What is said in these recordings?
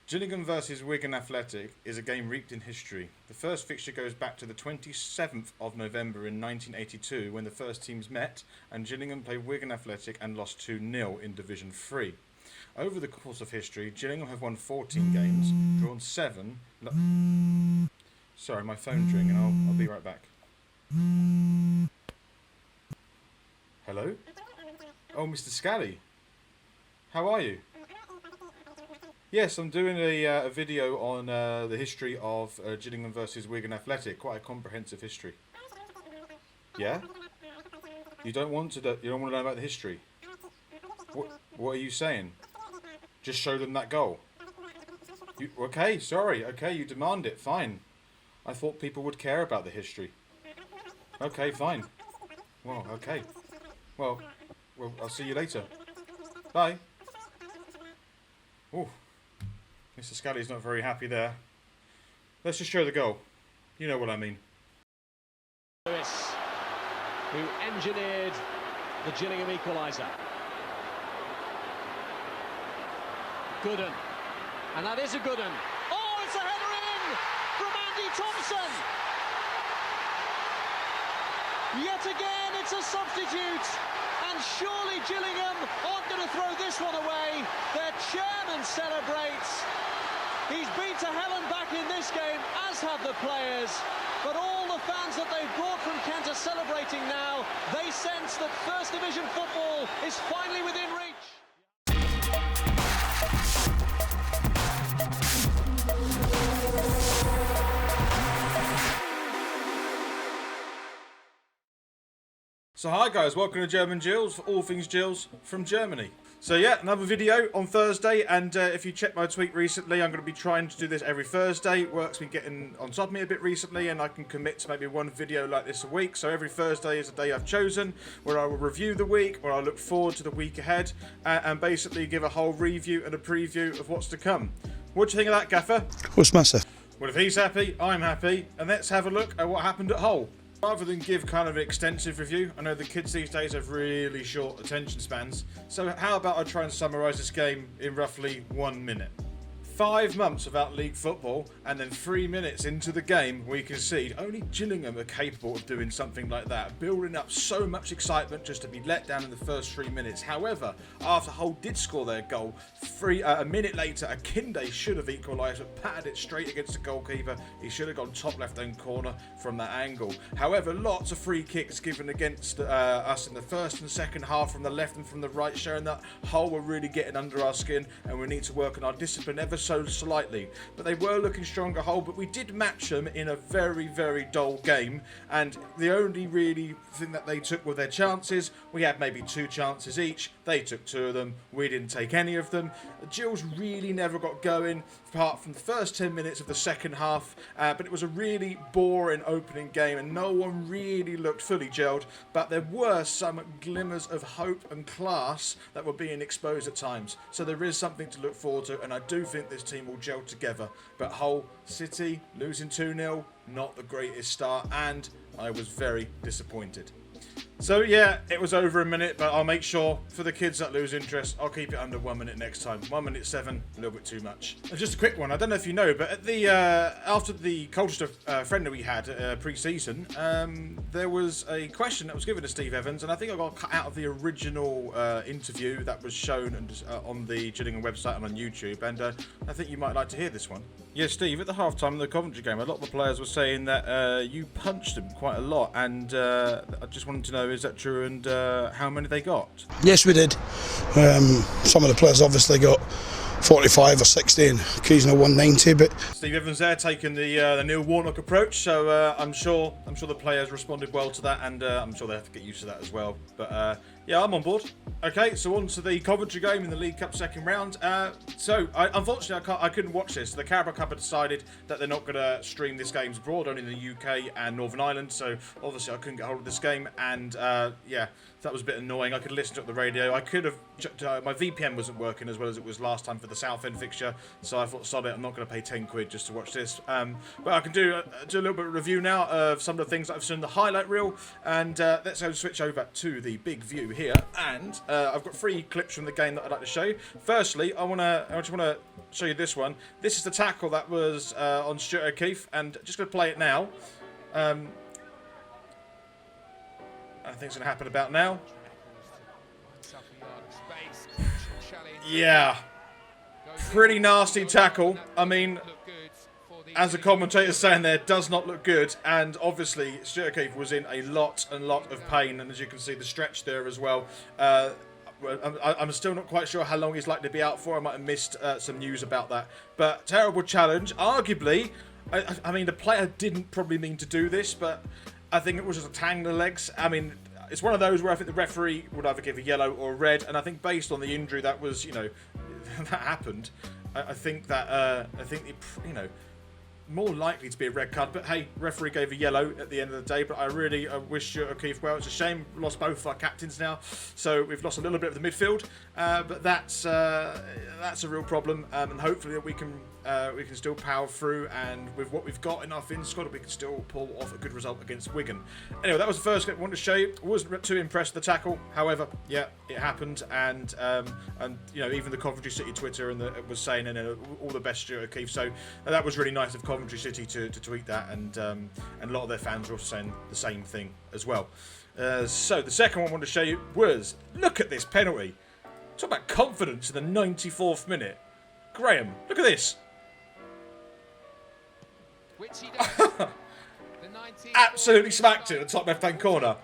Gillingham versus Wigan Athletic is a game reaped in history. The first fixture goes back to the 27th of November in 1982 when the first teams met and Gillingham played Wigan Athletic and lost 2-0 in Division 3. Over the course of history, Gillingham have won 14 games, drawn 7... Sorry, my phone's ringing. I'll be right back. Hello? Oh, Mr. Scally. How are you? Yes, I'm doing a video on the history of Gillingham versus Wigan Athletic. Quite a comprehensive history. Yeah? You don't want to know about the history? What are you saying? Just show them that goal. Okay, sorry. Okay, you demand it. Fine. I thought people would care about the history. Okay, fine. Well, okay. Well, I'll see you later. Bye. Ooh. Mr. Scally's not very happy there. Let's just show the goal. You know what I mean. Lewis, who engineered the Gillingham equaliser. Gooden. And that is a good one. Oh, it's a header in from Andy Thompson. Yet again, it's a substitute. And surely Gillingham aren't going to throw this one away. Their chairman celebrates. He's been to hell and back in this game, as have the players. But all the fans that they've brought from Kent are celebrating now. They sense that First Division football is finally within reach. So hi guys, welcome to German Gills for all things Gills from Germany. So yeah, another video on Thursday, and if you checked my tweet recently, I'm going to be trying to do this every Thursday. Work's been getting on top of me a bit recently, and I can commit to maybe one video like this a week. So every Thursday is a day I've chosen where I will review the week, where I look forward to the week ahead, and basically give a whole review and a preview of what's to come. What do you think of that, Gaffer? What's massive? Well, if he's happy, I'm happy, and let's have a look at what happened at Hull. Rather than give kind of an extensive review, I know the kids these days have really short attention spans, so how about I try and summarise this game in roughly 1 minute. 5 months without league football, and then 3 minutes into the game we concede. Only Gillingham are capable of doing something like that, building up so much excitement just to be let down in the first 3 minutes. However, after Hull did score their goal, a minute later, Akinde should have equalised, but patted it straight against the goalkeeper. He should have gone top left-hand corner from that angle. However, lots of free kicks given against us in the first and second half from the left and from the right, showing that Hull were really getting under our skin, and we need to work on our discipline ever so slightly. But they were looking stronger Hull, but we did match them in a very dull game, and the only really thing that they took were their chances. We had maybe 2 chances each. They took 2 of them. We didn't take any of them. Gills really never got going apart from the first 10 minutes of the second half, but it was a really boring opening game and no one really looked fully gelled, but there were some glimmers of hope and class that were being exposed at times, so there is something to look forward to, and I do think this team will gel together. But Hull City losing 2-0, not the greatest start, and I was very disappointed. So yeah, it was over a minute, but I'll make sure for the kids that lose interest, I'll keep it under 1 minute next time. 1 minute 7, a little bit too much. And just a quick one, I don't know if you know, but at the after the Colchester friend that we had pre-season, there was a question that was given to Steve Evans, and I think I got cut out of the original interview that was shown on the Gillingham website and on YouTube, and I think you might like to hear this one. Yeah, Steve, at the half-time of the Coventry game, a lot of the players were saying that you punched them quite a lot, and I just wanted to know, is that true, and how many they got? Yes, we did. Some of the players obviously got 45 or 60 and occasional 190, but Steve Evans there taking the Neil Warnock approach, so I'm sure the players responded well to that, and I'm sure they have to get used to that as well. But yeah, I'm on board. Okay, so on to the Coventry game in the League Cup second round. Unfortunately, I couldn't watch this. The Carabao Cup had decided that they're not going to stream this game abroad, only in the UK and Northern Ireland. So obviously, I couldn't get hold of this game, and yeah, that was a bit annoying. I could listen to it on the radio. I could have. My VPN wasn't working as well as it was last time for the Southend fixture, so I thought, sod it, I'm not going to pay 10 quid just to watch this. But I can do a little bit of review now of some of the things that I've seen in the highlight reel, and let's go switch over to the big view here, and I've got 3 clips from the game that I'd like to show you. Firstly, I just want to show you this one. This is the tackle that was on Stuart O'Keefe, and just going to play it now. I think it's going to happen about now. Yeah, pretty nasty tackle. I mean, as the commentator's saying there, does not look good, and obviously Stuart O'Keefe was in a lot of pain, and as you can see the stretch there as well. I'm still not quite sure how long he's likely to be out for. I might have missed some news about that, but terrible challenge. Arguably, I mean, the player didn't probably mean to do this, but I think it was just a tang the legs. I mean, it's one of those where I think the referee would either give a yellow or a red, and I think based on the injury that was, you know, that happened, I think that you know, more likely to be a red card, but hey, referee gave a yellow at the end of the day. But I really wish Stuart O'Keefe well. It's a shame we lost both our captains now, so we've lost a little bit of the midfield, but that's a real problem, and hopefully we can still power through, and with what we've got in our Finn squad, we can still pull off a good result against Wigan. Anyway, that was the first clip I wanted to show you. I wasn't too impressed with the tackle, however, yeah, it happened, and you know, even the Coventry City Twitter was saying, all the best Stuart O'Keefe. So that was really nice of Coventry City to tweet that, and a lot of their fans were also saying the same thing as well. So the second one I wanted to show you was, look at this penalty. Talk about confidence in the 94th minute. Graham, look at this. Absolutely smacked it at the top left-hand corner.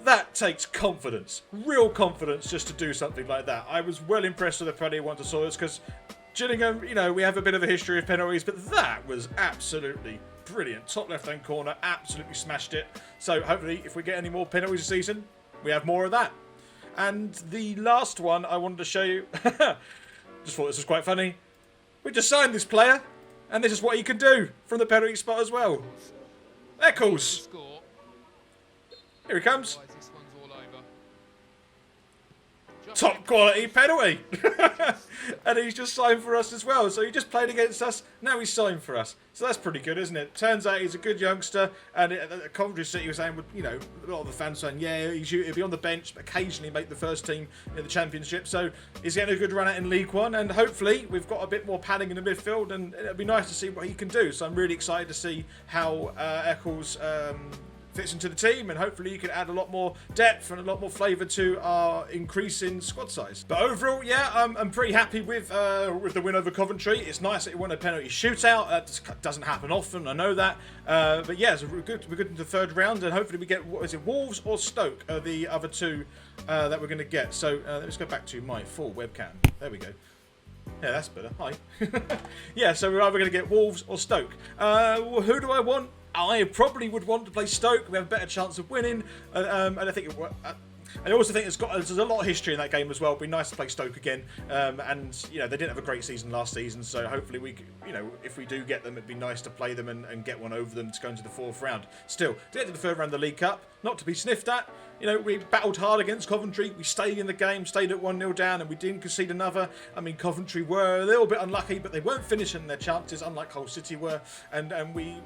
That takes confidence, real confidence, just to do something like that. I was well impressed with the penalty once I saw this, because Gillingham, you know, we have a bit of a history of penalties, but that was absolutely brilliant. Top left-hand corner, absolutely smashed it. So hopefully, if we get any more penalties this season, we have more of that. And the last one I wanted to show you, just thought this was quite funny. We just signed this player, and this is what he can do from the penalty spot as well. Eccles. Here he comes. Top quality penalty. And he's just signed for us as well. So he just played against us, now he's signed for us. So that's pretty good, isn't it? Turns out he's a good youngster, and Coventry City was saying, you know, a lot of the fans saying, yeah, he'll be on the bench, but occasionally make the first team in the Championship. So he's getting a good run out in League One, and hopefully we've got a bit more padding in the midfield, and it'll be nice to see what he can do. So I'm really excited to see how Eccles fits into the team, and hopefully you can add a lot more depth and a lot more flavour to our increase in squad size. But overall, yeah, I'm pretty happy with the win over Coventry. It's nice that we won a penalty shootout. That doesn't happen often, I know that. But yeah, so we're good into the third round, and hopefully we get, what is it, Wolves or Stoke are the other two that we're going to get. So let's go back to my full webcam. There we go. Yeah, that's better. Hi. Yeah, so we're either going to get Wolves or Stoke. Who do I want? I probably would want to play Stoke. We have a better chance of winning, and I think I also think there's a lot of history in that game as well. It'd be nice to play Stoke again, and you know, they didn't have a great season last season, so hopefully we, you know, if we do get them, it'd be nice to play them and get one over them to go into the fourth round. Still, to get to the third round of the League Cup, not to be sniffed at. You know, we battled hard against Coventry. We stayed in the game, stayed at 1-0 down, and we didn't concede another. I mean, Coventry were a little bit unlucky, but they weren't finishing their chances, unlike Hull City were. And we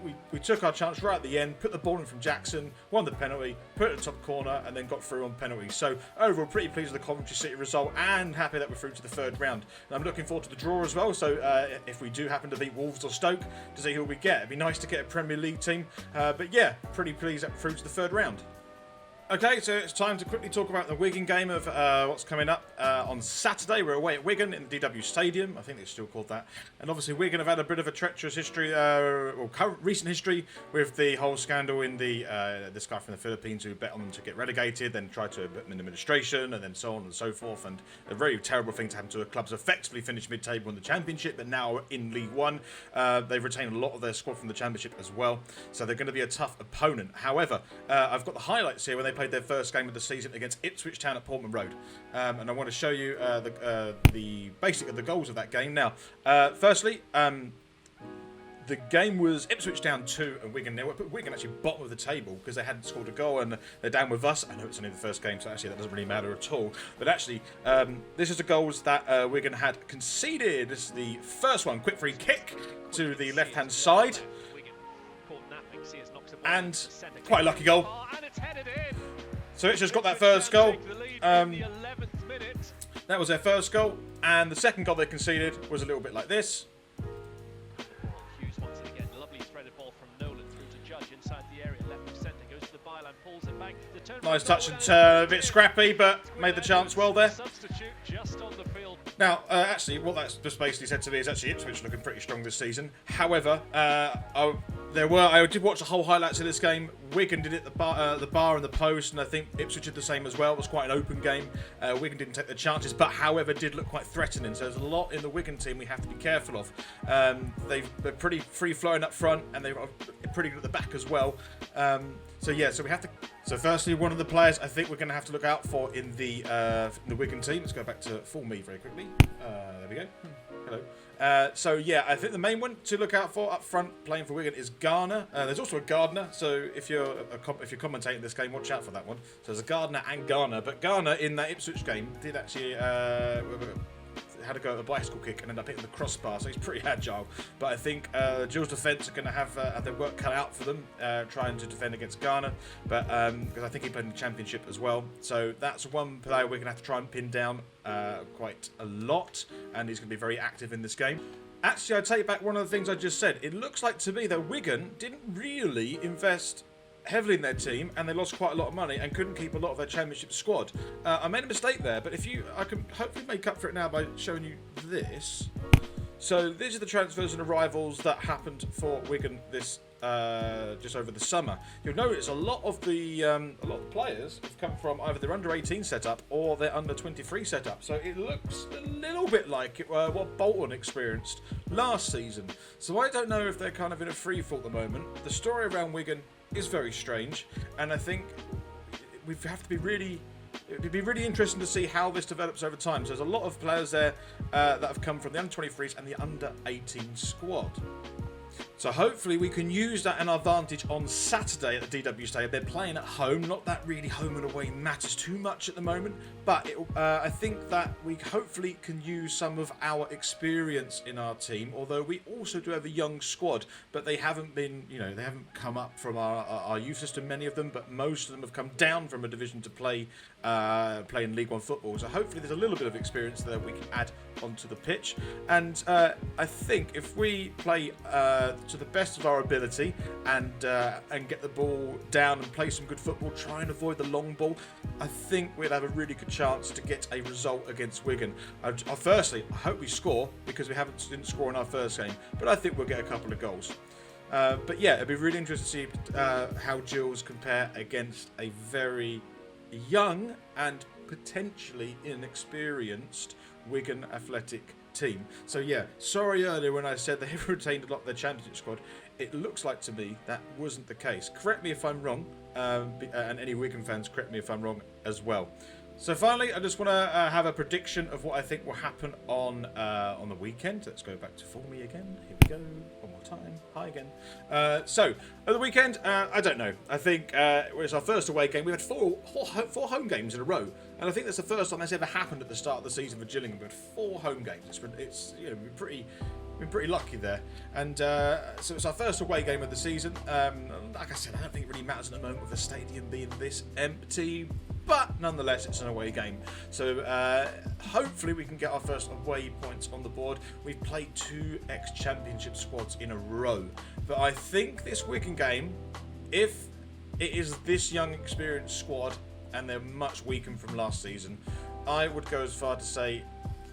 took our chance right at the end, put the ball in from Jackson, won the penalty, put it at the top corner, and then got through on penalties. So overall, pretty pleased with the Coventry City result, and happy that we're through to the third round. And I'm looking forward to the draw as well. So if we do happen to beat Wolves or Stoke, to see who we get. It'd be nice to get a Premier League team. But yeah, pretty pleased that we're through to the third round. Okay, so it's time to quickly talk about the Wigan game of what's coming up on Saturday. We're away at Wigan in the DW Stadium. I think it's still called that. And obviously Wigan have had a bit of a treacherous history, or recent history, with the whole scandal in this guy from the Philippines who bet on them to get relegated, then tried to put them in administration, and then so on and so forth. And a very terrible thing to happen to a club's effectively finished mid-table in the Championship, but now in League One. They've retained a lot of their squad from the Championship as well, so they're going to be a tough opponent. However, I've got the highlights here when they played their first game of the season against Ipswich Town at Portman Road, and I want to show you the basic of the goals of that game. Now, firstly, the game was Ipswich Town 2 and Wigan 0. But Wigan actually bottom of the table because they hadn't scored a goal, and they're down with us. I know it's only the first game, so actually that doesn't really matter at all. But actually, this is the goals that Wigan had conceded. This is the first one, quick free kick to the left-hand side, and quite a lucky goal. So it's just got that first goal. That was their first goal, and the second goal they conceded was a little bit like this. Hughes once again, lovely threaded ball from Nolan through to Judge inside the area, left of centre, goes to the byline, pulls it back. Nice touch and turn, a bit scrappy, but made the chance well there. Substitute just on the field. Now, actually, what that's just basically said to me is actually Ipswich looking pretty strong this season. However, I did watch the whole highlights of this game. Wigan did it the bar and the post, and I think Ipswich did the same as well. It was quite an open game. Wigan didn't take the chances, but however did look quite threatening. So there's a lot in the Wigan team we have to be careful of. They're pretty free flowing up front, and they're pretty good at the back as well. So we have to. So firstly, one of the players I think we're going to have to look out for in the Wigan team. Let's go back to full me very quickly. There we go. Hello. I think the main one to look out for up front playing for Wigan is Garner. There's also a Gardner, so if you're commentating this game, watch out for that one. So there's a Gardner and Garner, but Garner in that Ipswich game did actually had to go at a bicycle kick and end up hitting the crossbar, so he's pretty agile. But I think Gills' defence are going to have their work cut out for them, trying to defend against Garner, but because I think he played in the Championship as well. So that's one player we're going to have to try and pin down quite a lot, and he's going to be very active in this game. Actually, I take back one of the things I just said. It looks like to me that Wigan didn't really invest heavily in their team, and they lost quite a lot of money and couldn't keep a lot of their Championship squad. I made a mistake there, but I can hopefully make up for it now by showing you this. So these are the transfers and arrivals that happened for Wigan this just over the summer. You'll notice a lot of the players have come from either their under-18 setup or their under-23 setup. So it looks a little bit like what Bolton experienced last season. So I don't know if they're kind of in a free fall at the moment. The story around Wigan is very strange, and I think we have to be really. It'd be really interesting to see how this develops over time. So there's a lot of players there that have come from the under-23s and the under-18 squad. So hopefully we can use that in our advantage on Saturday at the DW Stadium. They're playing at home. Not that really home and away matters too much at the moment, but I think that we hopefully can use some of our experience in our team. Although we also do have a young squad, but they haven't been, they haven't come up from our youth system. Many of them, but most of them have come down from a division to play in League One football. So hopefully there's a little bit of experience there we can add onto the pitch. And I think if we play to the best of our ability and get the ball down and play some good football, try and avoid the long ball, I think we'd have a really good chance to get a result against Wigan. Firstly, I hope we score, because we didn't score in our first game, but I think we'll get a couple of goals. But yeah, it'd be really interesting to see how Gills compare against a very young and potentially inexperienced Wigan Athletic team. So yeah, sorry earlier when I said they've retained a lot of their Championship squad. It looks like to me that wasn't the case. Correct me if I'm wrong, and any Wigan fans, correct me if I'm wrong as well. So finally, I just want to have a prediction of what I think will happen on the weekend. Let's go back to full me again. Here we go. One more time. Hi again. So at the weekend, I don't know. I think it's our first away game. We had four home games in a row, and I think that's the first time that's ever happened at the start of the season for Gillingham. We had 4 home games. It's we're pretty lucky there, and so it's our first away game of the season. Like I said, I don't think it really matters at the moment with the stadium being this empty. But nonetheless, it's an away game. So hopefully we can get our first away points on the board. We've played 2 ex-Championship squads in a row. But I think this Wigan game, if it is this young, experienced squad, and they're much weakened from last season, I would go as far to say,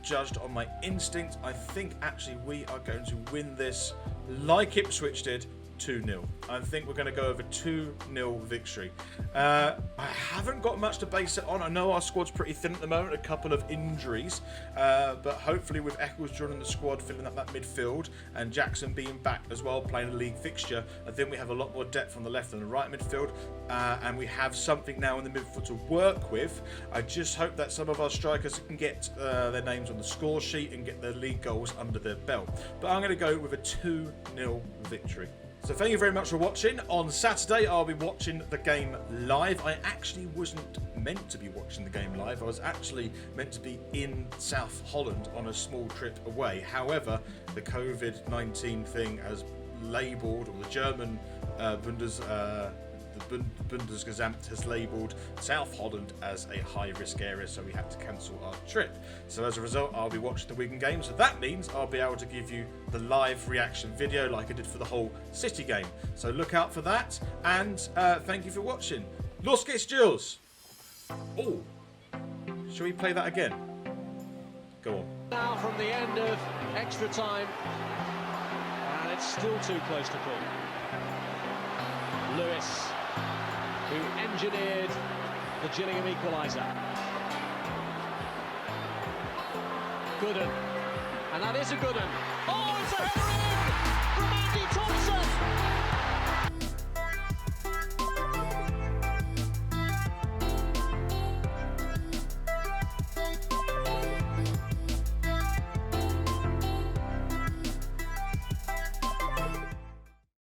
judged on my instinct, I think actually we are going to win this like Ipswich did, 2-0. I think we're going to go over 2-0 victory. I haven't got much to base it on. I know our squad's pretty thin at the moment, a couple of injuries, but hopefully with Eccles joining the squad, filling up that midfield, and Jackson being back as well, playing a league fixture, I think we have a lot more depth on the left and the right midfield, and we have something now in the midfield to work with. I just hope that some of our strikers can get their names on the score sheet and get their league goals under their belt. But I'm going to go with a 2-0 victory. So thank you very much for watching. On Saturday, I'll be watching the game live. I actually wasn't meant to be watching the game live. I was actually meant to be in South Holland on a small trip away. However, the COVID-19 thing has labelled, or the German the Bundesgesamt has labelled South Holland as a high-risk area, so we had to cancel our trip. So as a result, I'll be watching the Wigan game, so that means I'll be able to give you the live reaction video like I did for the whole City game. So look out for that, and thank you for watching. Donnerstag Gills! Oh, shall we play that again? Go on. Now from the end of extra time, and it's still too close to call. Lewis, who engineered the Gillingham equaliser. Gooden, and that is a good one. Oh, it's a header in from Andy Thompson.